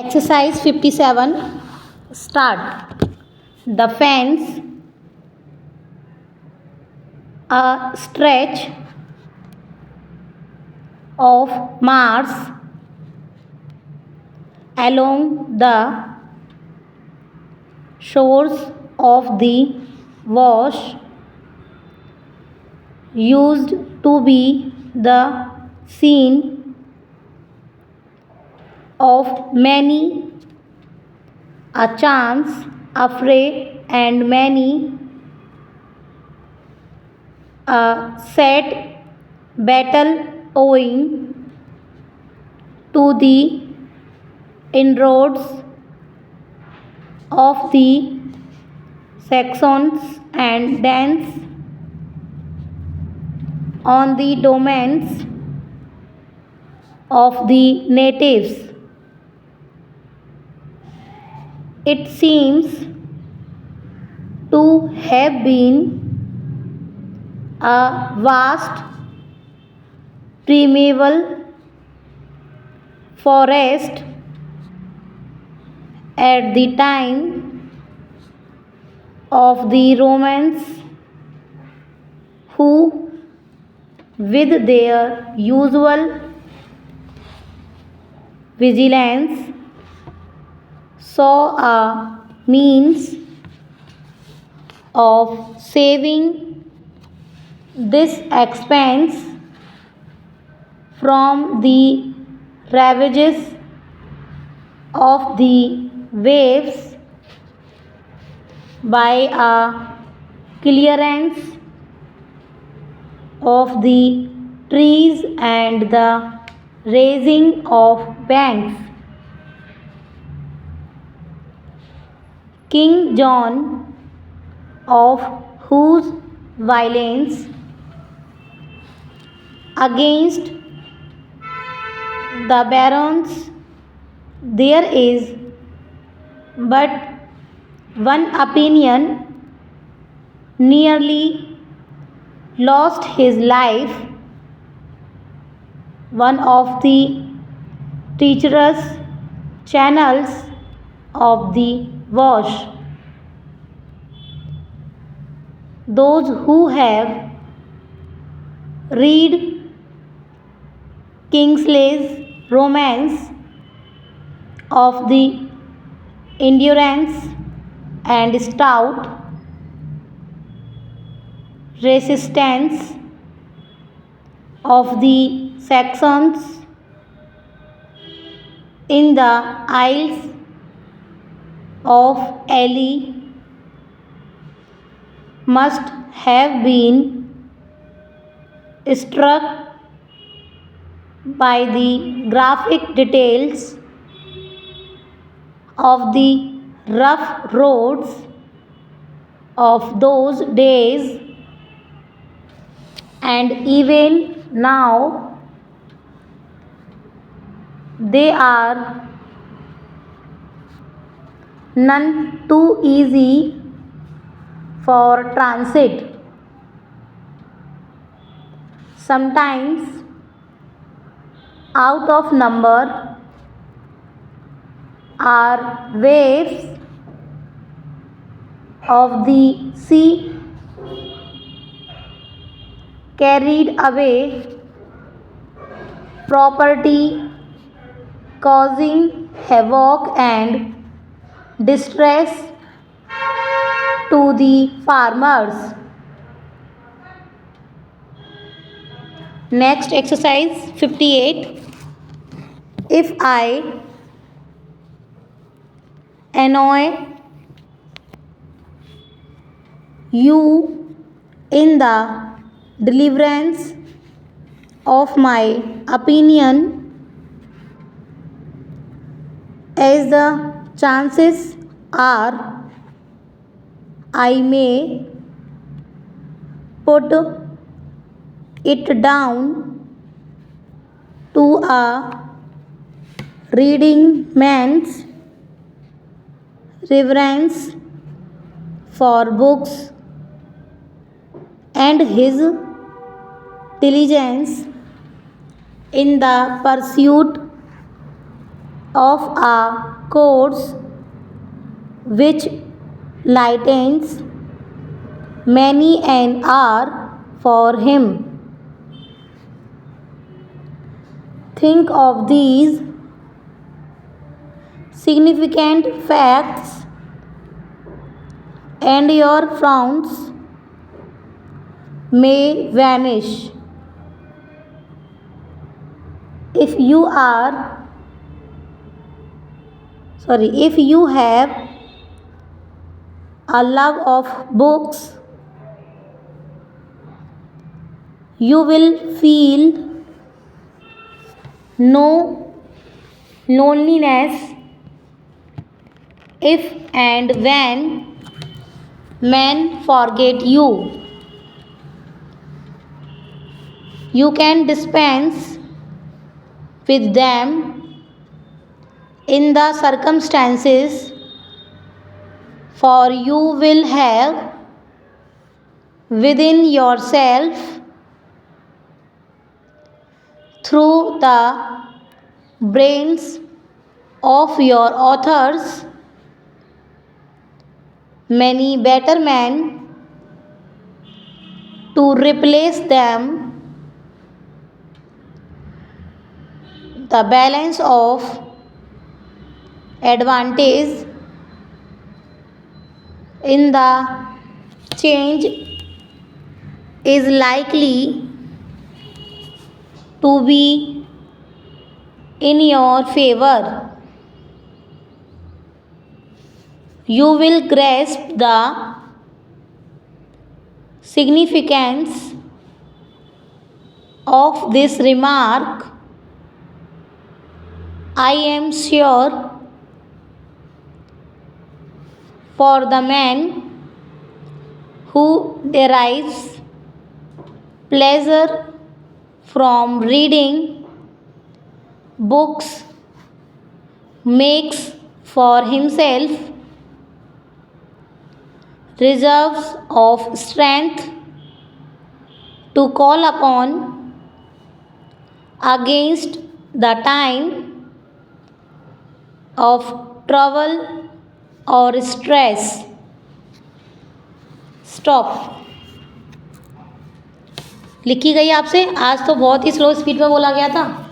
Exercise 57. Start. The fence, a stretch of Mars along the shores of the Wash, used to be the scene of many a chance affray and many a sad battle owing to the inroads of the Saxons and Danes on the domains of the natives. It seems to have been a vast primeval forest at the time of the Romans, who, with their usual vigilance, saw a means of saving this expanse from the ravages of the waves by a clearance of the trees and the raising of banks. King John, of whose violence against the barons there is but one opinion, nearly lost his life. One of the treacherous channels of the Wash. Those who have read Kingsley's romance of the endurance and stout resistance of the Saxons in the Isles of Ely must have been struck by the graphic details of the rough roads of those days, and even now they are none too easy for transit. Sometimes out of number are waves of the sea carried away property, causing havoc and distress to the farmers. Next exercise 58. If I annoy you in the deliverance of my opinion, as the chances are, I may put it down to a reading man's reverence for books and his diligence in the pursuit of a course which lightens many an hour for him. Think of these significant facts and your frowns may vanish. If you have a love of books, you will feel no loneliness if and when men forget you. You can dispense with them in the circumstances, for you will have within yourself, through the brains of your authors, many better men to replace them. The balance of advantage in the change is likely to be in your favor. You will grasp the significance of this remark, I am sure, for the man who derives pleasure from reading books makes for himself reserves of strength to call upon against the time of trouble or stress. Stop. लिखी गई आपसे। आज तो बहुत ही slow speed में बोला गया था।